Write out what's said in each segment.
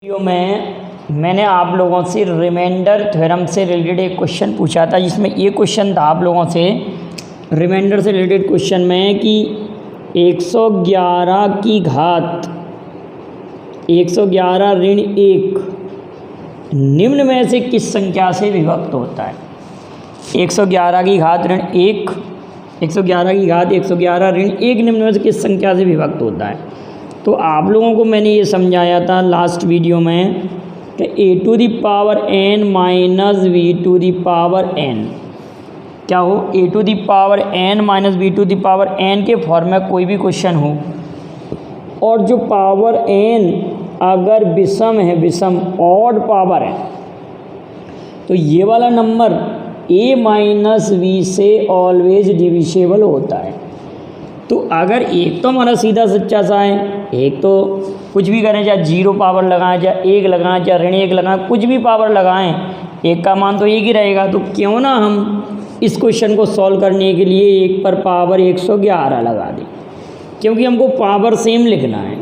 Video में मैंने आप लोगों से रिमाइंडर थ्योरम से रिलेटेड एक क्वेश्चन पूछा था, जिसमें ये क्वेश्चन था आप लोगों से रिमाइंडर से रिलेटेड क्वेश्चन में कि 111 की घात 111 ऋण 1 निम्न में से किस संख्या से विभक्त होता है। 111 की घात ऋण 1 111 की घात 111 ऋण 1 निम्न में से किस संख्या से विभक्त होता है। तो आप लोगों को मैंने ये समझाया था लास्ट वीडियो में कि a⁴n माइनस v⁴n क्या हो, a⁴n माइनस v⁴n के फॉर्म में कोई भी क्वेश्चन हो और जो पावर n अगर विषम है, विषम ऑड पावर है, तो ये वाला नंबर a माइनस v से ऑलवेज डिविजिबल होता है। तो अगर एक तो हमारा सीधा सच्चा सा है, एक तो कुछ भी करें, चाहे 0 पावर लगाएं, चाहे 1 लगाएं, चाहे ऋण 1 लगाएं, कुछ भी पावर लगाएं, एक का मान तो एक ही रहेगा। तो क्यों ना हम इस क्वेश्चन को सॉल्व करने के लिए 1 पर पावर 111 लगा दें, क्योंकि हमको पावर सेम लिखना है।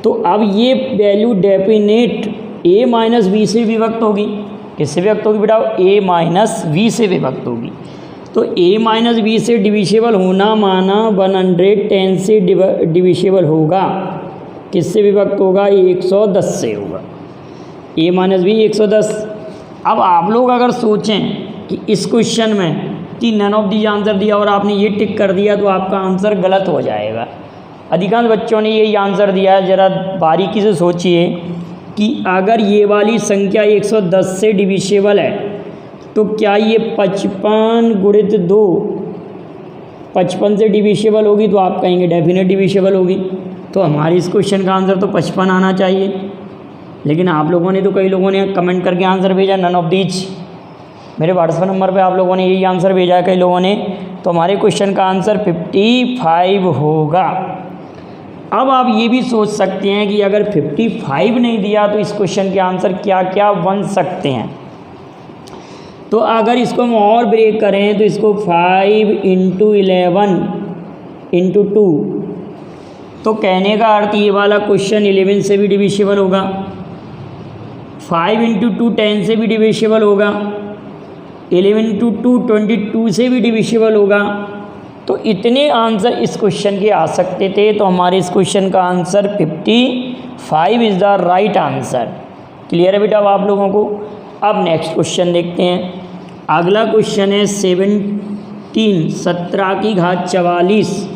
तो अब ये value definite a minus V से विभक्त होगी। किससे विभक्त होगी बेटा? a माइनस वी से विभक्त होगी। तो a माइनस वी से डिविजिबल होना माना 110 से डिविजिबल होगा। किससे विभक्त होगा? 110 से होगा। a minus V 110। अब आप लोग अगर सोचें कि इस क्वेश्चन में कि नन ऑफ दी आंसर दिया और आपने ये टिक कर दिया तो आपका आंसर गलत हो जाएगा। अधिकांश बच्चों ने यही आंसर दिया है। ज़रा बारीकी से सोचिए कि अगर ये वाली संख्या 110 से डिविजिबल है तो क्या ये 55 गुणित 2 55 से डिविजिबल होगी? तो आप कहेंगे डेफिनेट डिविजिबल होगी। तो हमारे इस क्वेश्चन का आंसर तो 55 आना चाहिए। लेकिन आप लोगों ने तो कई लोगों ने कमेंट करके आंसर भेजा नन ऑफ दीज। मेरे व्हाट्सएप नंबर पे आप लोगों ने यही आंसर भेजा है कई लोगों ने। तो हमारे क्वेश्चन का आंसर 55 होगा। अब आप ये भी सोच सकते हैं कि अगर 55 नहीं दिया तो इस क्वेश्चन के आंसर क्या क्या बन सकते हैं। तो अगर इसको हम और ब्रेक करें तो इसको 5 × 11 × 2, तो कहने का अर्थ ये वाला क्वेश्चन 11 से भी डिविजिबल होगा, 5 × 2 10 से भी डिविजिबल होगा, 11 × 2 22 से भी डिविजिबल होगा। तो इतने आंसर इस क्वेश्चन के आ सकते थे। तो हमारे इस क्वेश्चन का answer 55 is the right answer. Clear है बेटा आप लोगों को? अब नेक्स्ट क्वेश्चन देखते हैं। अगला क्वेश्चन है 17 की घात 44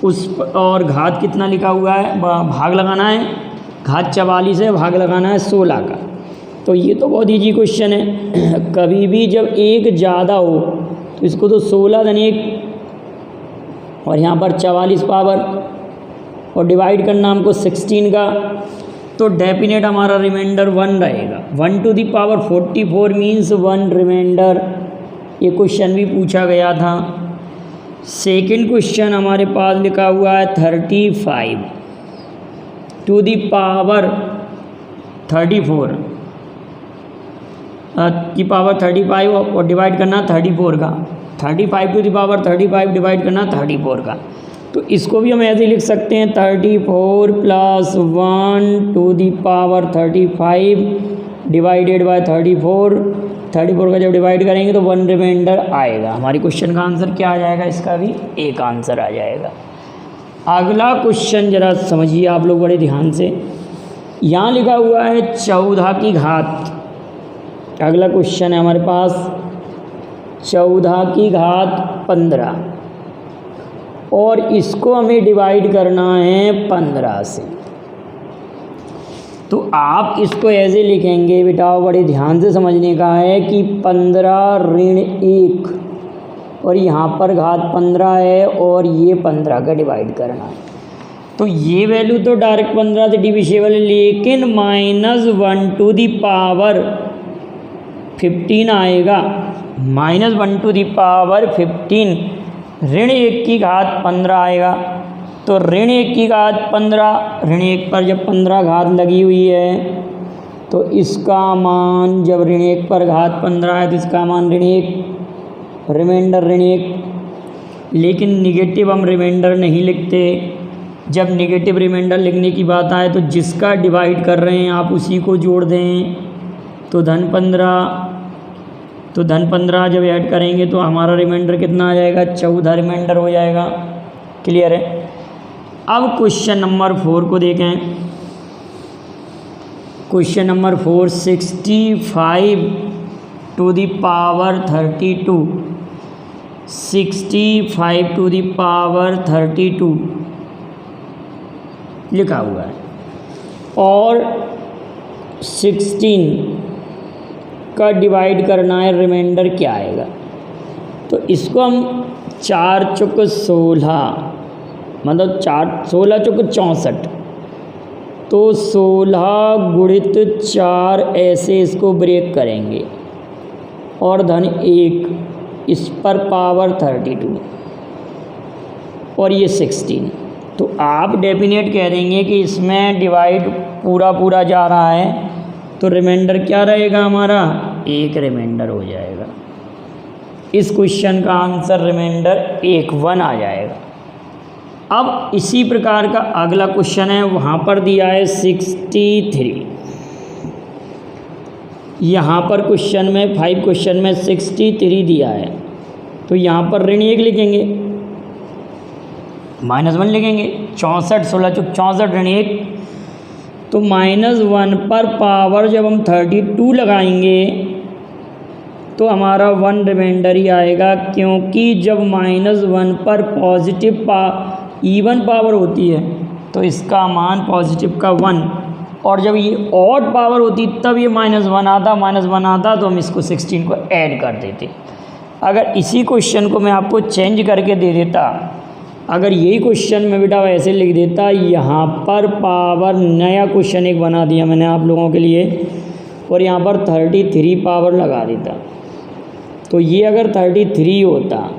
उस और घात कितना लिखा हुआ है, भाग लगाना है। घात 44 है, भाग लगाना है 16 का। तो ये तो बहुत ईजी क्वेश्चन है। कभी भी जब एक ज़्यादा हो तो इसको तो 16 धन 1 और यहाँ पर 44 पावर और डिवाइड करना हमको 16 का। तो डेफिनेट हमारा रिमाइंडर 1 रहेगा। 1 to the power 44 means 1 remainder. ये क्वेश्चन भी पूछा गया था। सेकंड क्वेश्चन हमारे पास लिखा हुआ है 35 टू दी पावर 34 की पावर 35 और डिवाइड करना 34 का। 35 टू दी पावर 35 डिवाइड करना 34 का। तो इसको भी हम ऐसे लिख सकते हैं 34 + 1 to the power 35 divided by 34 का जब डिवाइड करेंगे तो 1 रिमाइंडर आएगा। हमारी क्वेश्चन का आंसर क्या आ जाएगा? इसका भी एक आंसर आ जाएगा। अगला क्वेश्चन ज़रा समझिए आप लोग बड़े ध्यान से। यहाँ लिखा हुआ है 14 की घात। अगला क्वेश्चन है हमारे पास 14 की घात 15 और इसको हमें डिवाइड करना है 15 से। तो आप इसको ऐसे लिखेंगे बेटा, बड़े ध्यान से समझने का है कि 15 ऋण 1 और यहाँ पर घात 15 है और ये 15 का डिवाइड करना है। तो ये वैल्यू तो डायरेक्ट 15 से डिविजिबल है, लेकिन -1 टू दी पावर 15 आएगा। -1 टू दी पावर 15 ऋण 1 की घात 15 आएगा। तो ऋण 1 की घात 15, ऋण 1 पर जब 15 घात लगी हुई है तो इसका मान, जब ऋण 1 पर घात 15 है तो इसका मान ऋण 1, रिमाइंडर ऋण 1। लेकिन निगेटिव हम रिमाइंडर नहीं लिखते, जब नेगेटिव रिमाइंडर लिखने की बात आए तो जिसका डिवाइड कर रहे हैं आप उसी को जोड़ दें, तो -15। तो -15 जब ऐड करेंगे तो हमारा रिमाइंडर कितना आ जाएगा, 14 रिमाइंडर हो जाएगा। क्लियर है। अब क्वेश्चन नंबर 4 को देखें। Question number 4, 65 to the power 32, 65 to the power 32 लिखा हुआ है और 16 का डिवाइड करना है, रिमाइंडर क्या आएगा। तो इसको हम 4 चुक 16 मतलब 16 चुक 64, तो 16 गुणित 4 ऐसे इसको ब्रेक करेंगे और धन 1 इस पर पावर 32 और ये 16। तो आप डेफिनेट कह देंगे कि इसमें डिवाइड पूरा पूरा जा रहा है तो रिमाइंडर क्या रहेगा हमारा, 1 रिमाइंडर हो जाएगा। इस क्वेश्चन का आंसर रिमाइंडर 1 आ जाएगा। अब इसी प्रकार का अगला क्वेश्चन है, वहाँ पर दिया है 63। यहाँ पर क्वेश्चन में 5 क्वेश्चन में 63 दिया है, तो यहाँ पर ऋण 1 लिखेंगे, -1 लिखेंगे। 64 16 चुक 64 ऋण 1, तो -1 पर पावर जब हम 32 लगाएंगे तो हमारा 1 रिमाइंडर ही आएगा, क्योंकि जब -1 पर पॉजिटिव इवन पावर होती है तो इसका मान पॉजिटिव का 1, और जब ये ऑड पावर होती तब ये -1 आता तो हम इसको 16 को ऐड कर देते। अगर इसी क्वेश्चन को मैं आपको चेंज करके दे देता, अगर यही क्वेश्चन में बेटा वैसे लिख देता, यहाँ पर पावर नया क्वेश्चन एक बना दिया मैंने आप लोगों के लिए और यहाँ पर 33 पावर लगा देता, तो ये अगर 33 होता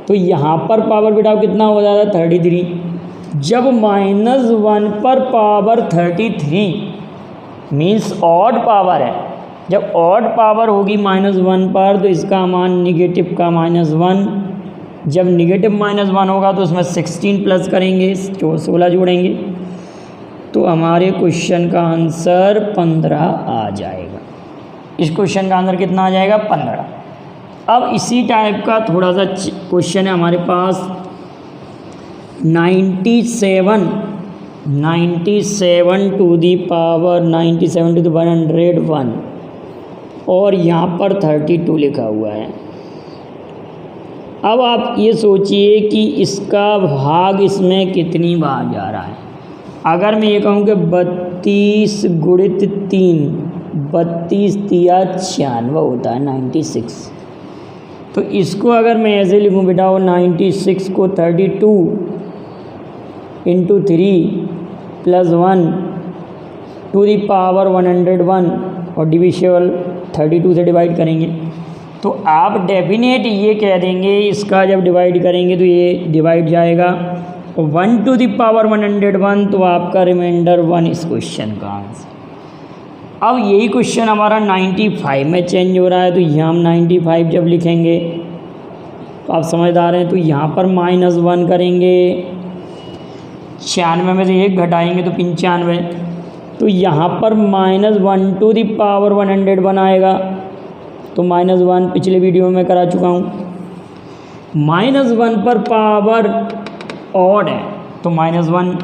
तो यहाँ पर पावर बेटा कितना हो जाता, 33। जब -1 पर पावर 33 मीन्स ऑड पावर है, जब ऑड पावर होगी -1 पर तो इसका मान निगेटिव का -1, जब निगेटिव -1 होगा तो उसमें 16 प्लस करेंगे, 16 जोड़ेंगे, तो हमारे क्वेश्चन का आंसर 15 आ जाएगा। इस क्वेश्चन का आंसर कितना आ जाएगा, 15। अब इसी टाइप का थोड़ा सा क्वेश्चन है हमारे पास 97 to the power 97 to the 101 और यहाँ पर 32 लिखा हुआ है। अब आप ये सोचिए कि इसका भाग इसमें कितनी बार जा रहा है। अगर मैं ये कहूँ कि 32 गुणित 3, 32 तिया 96 होता है 96, तो इसको अगर मैं ऐसे लिखूँ बेटा, वो 96 को 32 into 3 plus 1 to the power 101 और डिविजिबल 32 से डिवाइड करेंगे, तो आप डेफिनेट ये कह देंगे इसका जब डिवाइड करेंगे तो ये डिवाइड जाएगा 1 टू दी पावर 101, तो आपका रिमाइंडर 1 इस क्वेश्चन का आंसर। अब यही क्वेश्चन हमारा 95 में चेंज हो रहा है, तो यहाँ हम 95 जब लिखेंगे तो आप समझदार हैं, तो यहाँ पर -1 करेंगे, 96 में से 1 घटाएंगे तो 95, तो यहाँ पर -1 टू दी पावर 101 आएगा, तो -1 पिछले वीडियो में करा चुका हूँ। -1 पर पावर ऑड है तो -1।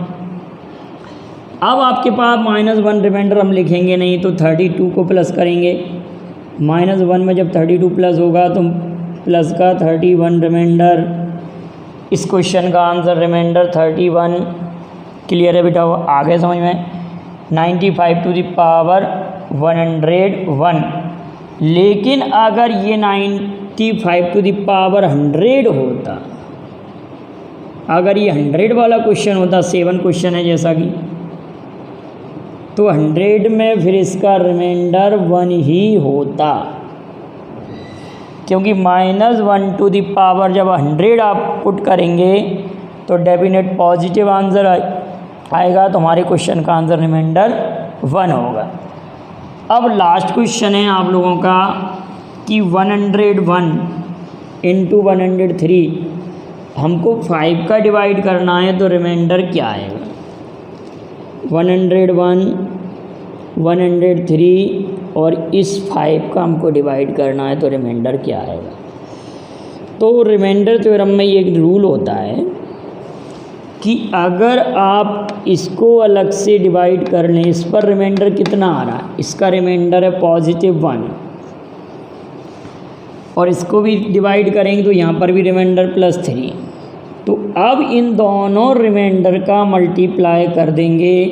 अब आपके पास -1 रिमाइंडर हम लिखेंगे नहीं, तो 32 को प्लस करेंगे, -1 में जब 32 प्लस होगा तो प्लस का 31 रिमाइंडर। इस क्वेश्चन का आंसर रिमाइंडर 31। क्लियर है बेटा, वो आगे समझ में। 95 टू द पावर 101, लेकिन अगर ये 95 टू द पावर 100 होता, अगर ये 100 वाला क्वेश्चन होता, 7 क्वेश्चन है जैसा कि, तो 100 में फिर इसका रिमाइंडर 1 ही होता, क्योंकि -1 टू द पावर जब 100 आप पुट करेंगे तो डेफिनेट पॉजिटिव आंसर आएगा, तो हमारे क्वेश्चन का आंसर रिमाइंडर 1 होगा। अब लास्ट क्वेश्चन है आप लोगों का कि 101 इंटू 103 हमको 5 का डिवाइड करना है तो रिमाइंडर क्या आएगा? 101, 103 और इस 5 का हमको डिवाइड करना है तो रिमाइंडर क्या आएगा? तो रिमाइंडर थ्योरम में ये एक रूल होता है कि अगर आप इसको अलग से डिवाइड कर लें, इस पर रिमाइंडर कितना आ रहा है? इसका रिमाइंडर है +1 और इसको भी डिवाइड करेंगे तो यहाँ पर भी रिमाइंडर +3। तो अब इन दोनों रिमाइंडर का मल्टीप्लाई कर देंगे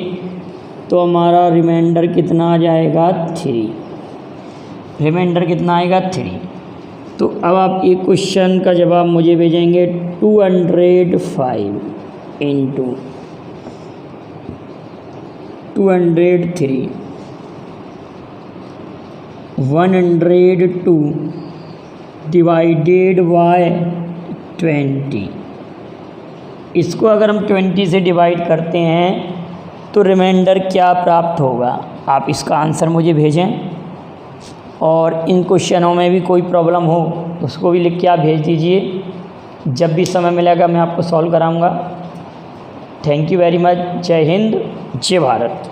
तो हमारा रिमाइंडर कितना आ जाएगा? 3। रिमाइंडर कितना आएगा? 3। तो अब आप एक क्वेश्चन का जवाब मुझे भेजेंगे 205 इंटू 203 102 डिवाइडेड बाय 20। इसको अगर हम 20 से डिवाइड करते हैं तो रिमाइंडर क्या प्राप्त होगा? आप इसका आंसर मुझे भेजें और इन क्वेश्चनों में भी कोई प्रॉब्लम हो उसको भी लिख के आप भेज दीजिए। जब भी समय मिलेगा मैं आपको सॉल्व कराऊंगा। Thank you very much. जय हिंद, जय भारत।